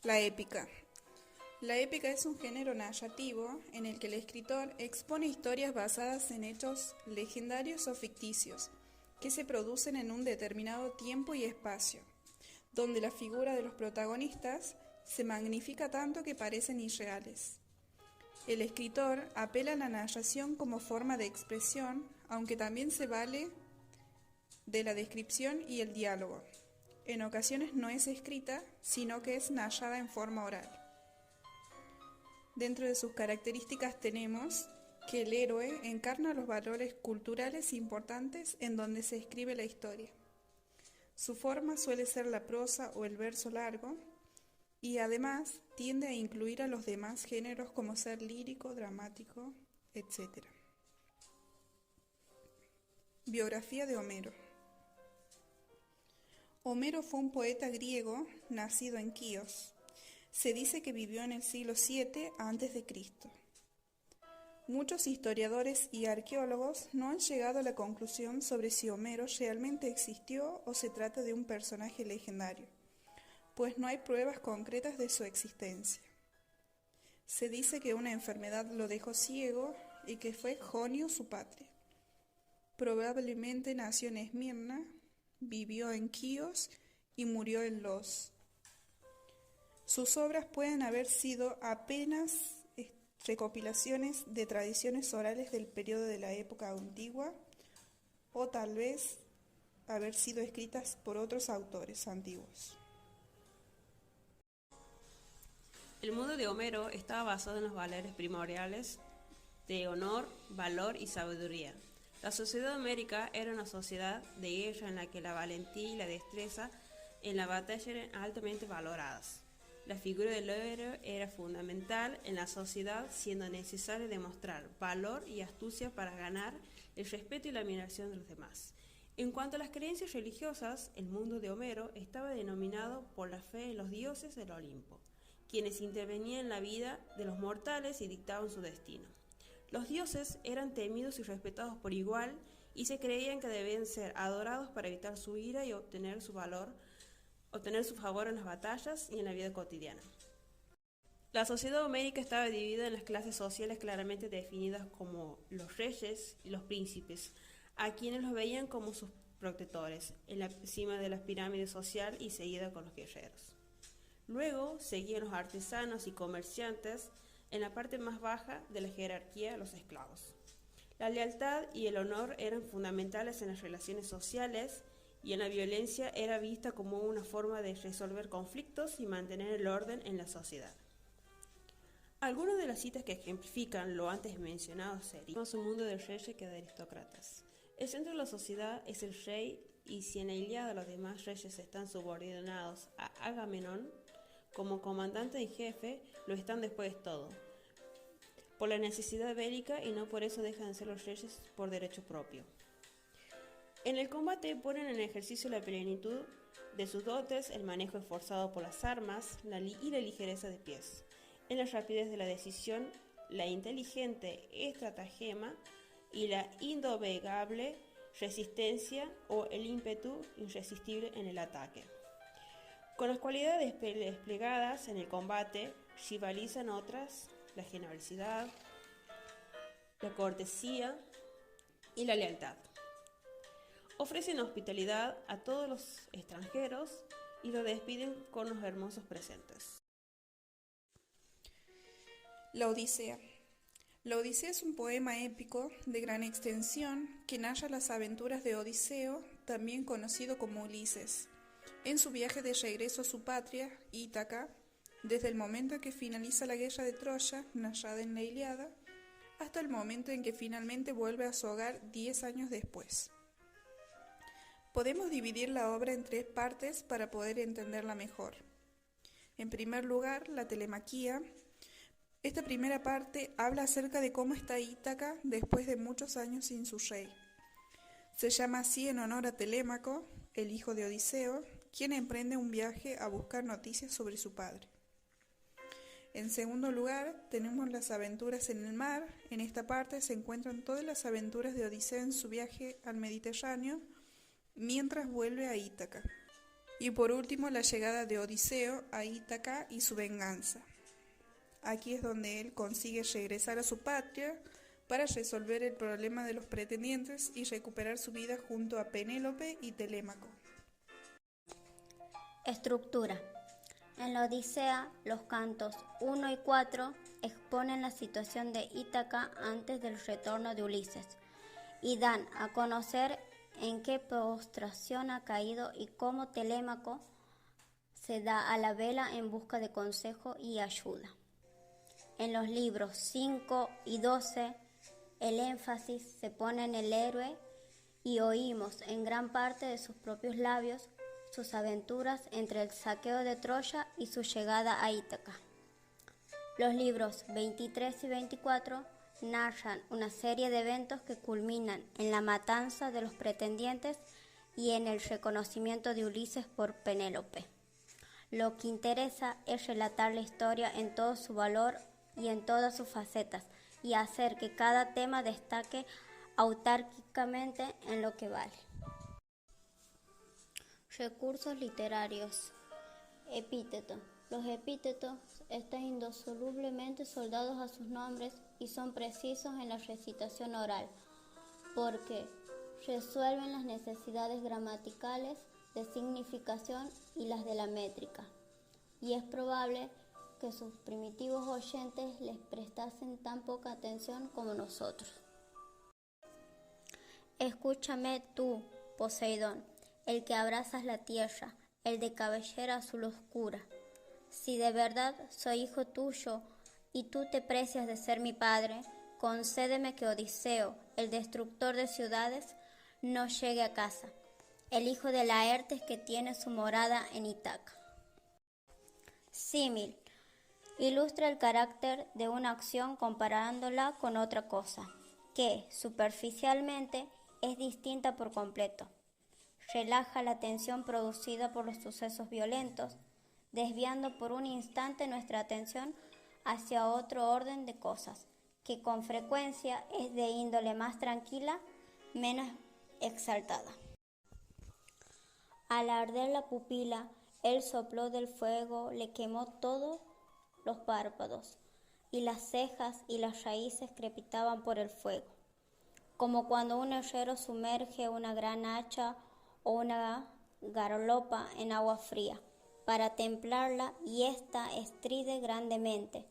La épica. La épica es un género narrativo en el que el escritor expone historias basadas en hechos legendarios o ficticios que se producen en un determinado tiempo y espacio, donde la figura de los protagonistas se magnifica tanto que parecen irreales. El escritor apela a la narración como forma de expresión, aunque también se vale de la descripción y el diálogo. En ocasiones no es escrita, sino que es narrada en forma oral. Dentro de sus características tenemos que el héroe encarna los valores culturales importantes en donde se escribe la historia. Su forma suele ser la prosa o el verso largo y además tiende a incluir a los demás géneros como ser lírico, dramático, etc. Biografía de Homero. Homero fue un poeta griego nacido en Quíos. Se dice que vivió en el siglo VII a.C. Muchos historiadores y arqueólogos no han llegado a la conclusión sobre si Homero realmente existió o se trata de un personaje legendario, pues no hay pruebas concretas de su existencia. Se dice que una enfermedad lo dejó ciego y que fue Jonio su patria. Probablemente nació en Esmirna, vivió en Quíos y murió en Los. Sus obras pueden haber sido apenas recopilaciones de tradiciones orales del periodo de la época antigua o tal vez haber sido escritas por otros autores antiguos. El mundo de Homero estaba basado en los valores primordiales de honor, valor y sabiduría. La sociedad homérica era una sociedad de guerra en la que la valentía y la destreza en la batalla eran altamente valoradas. La figura del héroe era fundamental en la sociedad, siendo necesario demostrar valor y astucia para ganar el respeto y la admiración de los demás. En cuanto a las creencias religiosas, el mundo de Homero estaba denominado por la fe en los dioses del Olimpo, quienes intervenían en la vida de los mortales y dictaban su destino. Los dioses eran temidos y respetados por igual y se creían que debían ser adorados para evitar su ira y obtener su favor en las batallas y en la vida cotidiana. La sociedad homérica estaba dividida en las clases sociales claramente definidas como los reyes y los príncipes, a quienes los veían como sus protectores, en la cima de la pirámide social y seguida con los guerreros. Luego seguían los artesanos y comerciantes, en la parte más baja de la jerarquía, los esclavos. La lealtad y el honor eran fundamentales en las relaciones sociales y en la violencia era vista como una forma de resolver conflictos y mantener el orden en la sociedad. Algunas de las citas que ejemplifican lo antes mencionado serían: más un mundo de reyes que de aristócratas. El centro de la sociedad es el rey y si en la Ilíada los demás reyes están subordinados a Agamenón como comandante en jefe, lo están después de todo, por la necesidad bélica y no por eso dejan de ser los reyes por derecho propio. En el combate ponen en ejercicio la plenitud de sus dotes, el manejo esforzado por las armas y la ligereza de pies. En la rapidez de la decisión, la inteligente estratagema y la indoblegable resistencia o el ímpetu irresistible en el ataque. Con las cualidades desplegadas en el combate, rivalizan otras: la generosidad, la cortesía y la lealtad. Ofrecen hospitalidad a todos los extranjeros y lo despiden con los hermosos presentes. La Odisea. La Odisea es un poema épico de gran extensión que narra las aventuras de Odiseo, también conocido como Ulises, en su viaje de regreso a su patria, Ítaca, desde el momento en que finaliza la guerra de Troya, narrada en la Ilíada, hasta el momento en que finalmente vuelve a su hogar 10 años después. Podemos dividir la obra en 3 partes para poder entenderla mejor. En primer lugar, la telemaquía. Esta primera parte habla acerca de cómo está Ítaca después de muchos años sin su rey. Se llama así en honor a Telémaco, el hijo de Odiseo, quien emprende un viaje a buscar noticias sobre su padre. En segundo lugar, tenemos las aventuras en el mar. En esta parte se encuentran todas las aventuras de Odiseo en su viaje al Mediterráneo, mientras vuelve a Ítaca. Y por último, la llegada de Odiseo a Ítaca y su venganza. Aquí es donde él consigue regresar a su patria para resolver el problema de los pretendientes y recuperar su vida junto a Penélope y Telémaco. Estructura. En la Odisea, los cantos 1 y 4 exponen la situación de Ítaca antes del retorno de Ulises y dan a conocer en qué postración ha caído y cómo Telémaco se da a la vela en busca de consejo y ayuda. En los libros 5 y 12, el énfasis se pone en el héroe y oímos en gran parte de sus propios labios sus aventuras entre el saqueo de Troya y su llegada a Ítaca. Los libros 23 y 24 narran una serie de eventos que culminan en la matanza de los pretendientes y en el reconocimiento de Ulises por Penélope. Lo que interesa es relatar la historia en todo su valor y en todas sus facetas y hacer que cada tema destaque autárquicamente en lo que vale. Recursos literarios. Epíteto. Los epítetos están indisolublemente soldados a sus nombres y son precisos en la recitación oral, porque resuelven las necesidades gramaticales, de significación y las de la métrica, y es probable que sus primitivos oyentes les prestasen tan poca atención como nosotros. Escúchame tú, Poseidón, el que abrazas la tierra, el de cabellera azul oscura. Si de verdad soy hijo tuyo y tú te precias de ser mi padre, concédeme que Odiseo, el destructor de ciudades, no llegue a casa, el hijo de Laertes que tiene su morada en Ítaca. Símil. Ilustra el carácter de una acción comparándola con otra cosa, que, superficialmente, es distinta por completo. Relaja la tensión producida por los sucesos violentos, desviando por un instante nuestra atención hacia otro orden de cosas, que con frecuencia es de índole más tranquila, menos exaltada. Al arder la pupila, el soplo del fuego le quemó todos los párpados, y las cejas y las raíces crepitaban por el fuego, como cuando un herrero sumerge una gran hacha o una garlopa en agua fría, para templarla, y ésta estride grandemente,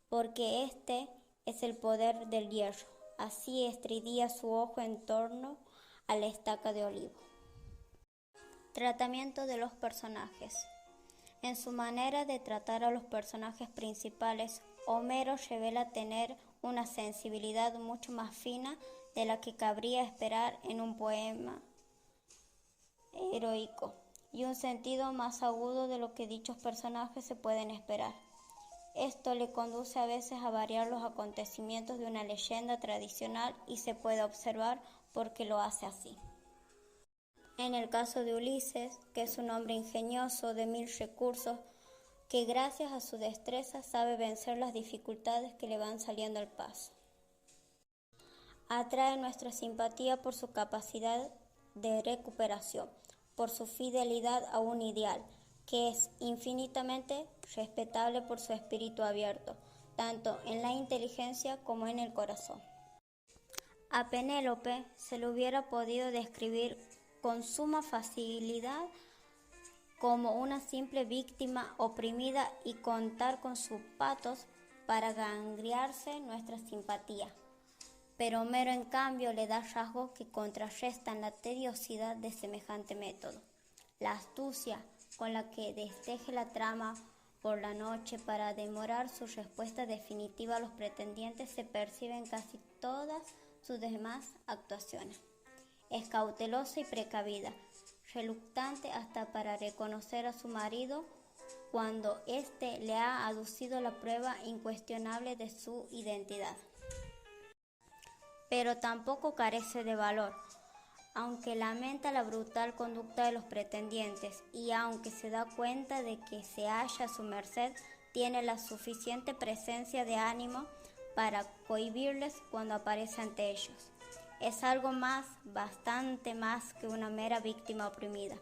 porque este es el poder del hierro. Así estridía su ojo en torno a la estaca de olivo. Tratamiento de los personajes. En su manera de tratar a los personajes principales, Homero revela tener una sensibilidad mucho más fina de la que cabría esperar en un poema heroico, y un sentido más agudo de lo que dichos personajes se pueden esperar. Esto le conduce a veces a variar los acontecimientos de una leyenda tradicional y se puede observar por qué lo hace así. En el caso de Ulises, que es un hombre ingenioso de 1000 recursos, que gracias a su destreza sabe vencer las dificultades que le van saliendo al paso. Atrae nuestra simpatía por su capacidad de recuperación, por su fidelidad a un ideal, que es infinitamente respetable por su espíritu abierto, tanto en la inteligencia como en el corazón. A Penélope se le hubiera podido describir con suma facilidad como una simple víctima oprimida y contar con sus patos para gangrearse nuestra simpatía. Pero Homero, en cambio, le da rasgos que contrarrestan la tediosidad de semejante método. La astucia con la que desteje la trama por la noche para demorar su respuesta definitiva a los pretendientes se percibe en casi todas sus demás actuaciones. Es cautelosa y precavida, reluctante hasta para reconocer a su marido cuando éste le ha aducido la prueba incuestionable de su identidad. Pero tampoco carece de valor, aunque lamenta la brutal conducta de los pretendientes y aunque se da cuenta de que se halla a su merced, tiene la suficiente presencia de ánimo para cohibirles cuando aparece ante ellos. Es algo más, bastante más que una mera víctima oprimida,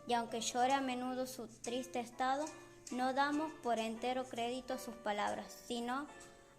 y aunque llore a menudo su triste estado, no damos por entero crédito a sus palabras, sino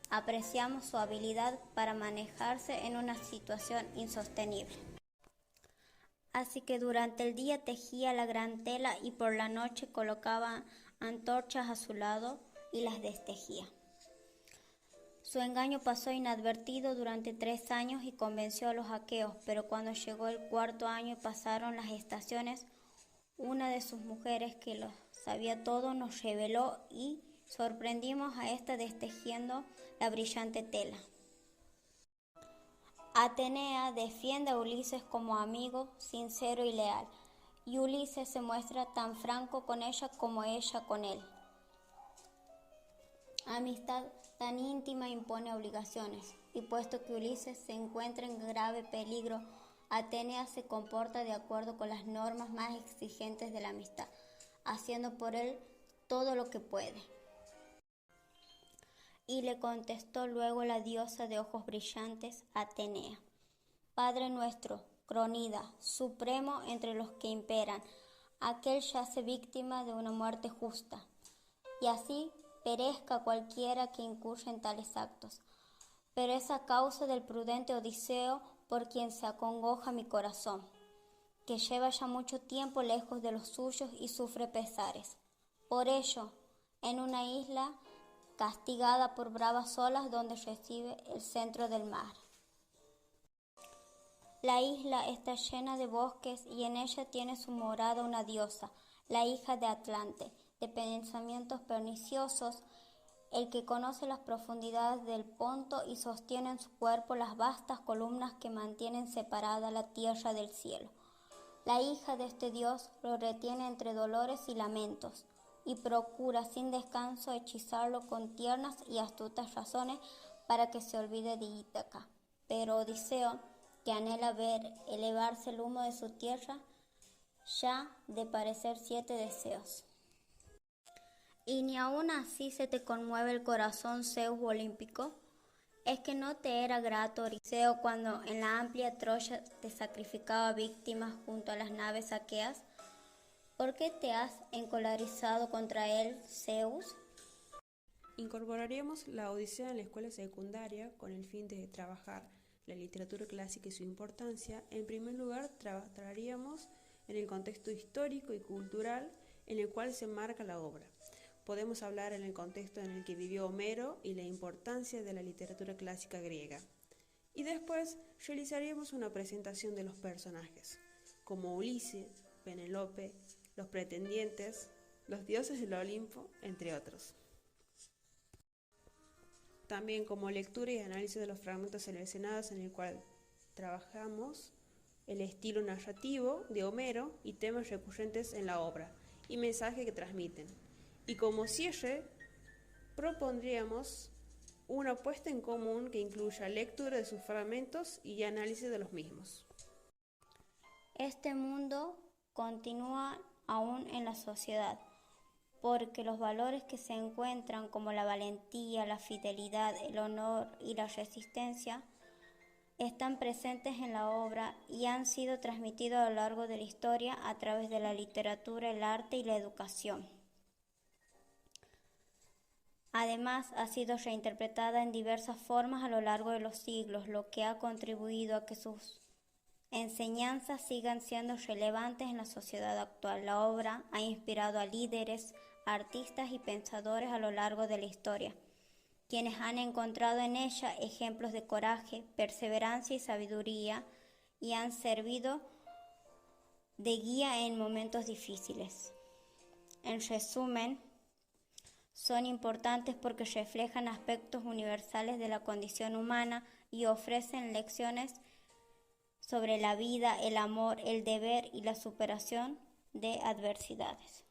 apreciamos su habilidad para manejarse en una situación insostenible. Así que durante el día tejía la gran tela y por la noche colocaba antorchas a su lado y las destejía. Su engaño pasó inadvertido durante 3 años y convenció a los aqueos, pero cuando llegó el 4.º año y pasaron las estaciones, una de sus mujeres, que lo sabía todo, nos reveló y sorprendimos a ésta destejiendo la brillante tela. Atenea defiende a Ulises como amigo sincero y leal, y Ulises se muestra tan franco con ella como ella con él. Amistad tan íntima impone obligaciones, y puesto que Ulises se encuentra en grave peligro, Atenea se comporta de acuerdo con las normas más exigentes de la amistad, haciendo por él todo lo que puede. Y le contestó luego la diosa de ojos brillantes, Atenea: Padre nuestro, Cronida, supremo entre los que imperan, aquel yace víctima de una muerte justa, y así perezca cualquiera que incurra en tales actos. Pero es a causa del prudente Odiseo por quien se acongoja mi corazón, que lleva ya mucho tiempo lejos de los suyos y sufre pesares. Por ello, en una isla castigada por bravas olas donde recibe el centro del mar. La isla está llena de bosques y en ella tiene su morada una diosa, la hija de Atlante, de pensamientos perniciosos, el que conoce las profundidades del Ponto y sostiene en su cuerpo las vastas columnas que mantienen separada la tierra del cielo. La hija de este dios lo retiene entre dolores y lamentos, y procura sin descanso hechizarlo con tiernas y astutas razones para que se olvide de Ítaca. Pero Odiseo, que anhela ver elevarse el humo de su tierra, ya de parecer 7 deseos. ¿Y ni aún así se te conmueve el corazón, Zeus olímpico? ¿Es que no te era grato, Odiseo, cuando en la amplia Troya te sacrificaba víctimas junto a las naves aqueas? ¿Por qué te has encolerizado contra él, Zeus? Incorporaríamos la Odisea en la escuela secundaria con el fin de trabajar la literatura clásica y su importancia. En primer lugar, trabajaríamos en el contexto histórico y cultural en el cual se marca la obra. Podemos hablar en el contexto en el que vivió Homero y la importancia de la literatura clásica griega. Y después realizaríamos una presentación de los personajes, como Ulises, Penélope, los pretendientes, los dioses del Olimpo, entre otros. También como lectura y análisis de los fragmentos seleccionados en el cual trabajamos el estilo narrativo de Homero y temas recurrentes en la obra y mensajes que transmiten. Y como cierre, propondríamos una puesta en común que incluya lectura de sus fragmentos y análisis de los mismos. Este mundo continúa aún en la sociedad, porque los valores que se encuentran como la valentía, la fidelidad, el honor y la resistencia están presentes en la obra y han sido transmitidos a lo largo de la historia a través de la literatura, el arte y la educación. Además, ha sido reinterpretada en diversas formas a lo largo de los siglos, lo que ha contribuido a que sus enseñanzas sigan siendo relevantes en la sociedad actual. La obra ha inspirado a líderes, artistas y pensadores a lo largo de la historia, quienes han encontrado en ella ejemplos de coraje, perseverancia y sabiduría y han servido de guía en momentos difíciles. En resumen, son importantes porque reflejan aspectos universales de la condición humana y ofrecen lecciones sobre la vida, el amor, el deber y la superación de adversidades.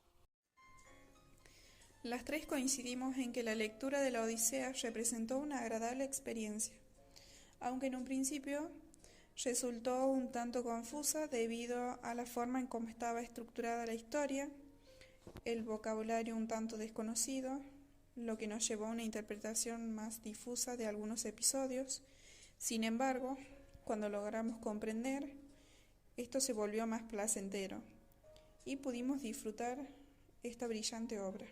Las tres coincidimos en que la lectura de la Odisea representó una agradable experiencia, aunque en un principio resultó un tanto confusa debido a la forma en cómo estaba estructurada la historia, el vocabulario un tanto desconocido, lo que nos llevó a una interpretación más difusa de algunos episodios. Sin embargo, cuando logramos comprender, esto se volvió más placentero, y pudimos disfrutar esta brillante obra.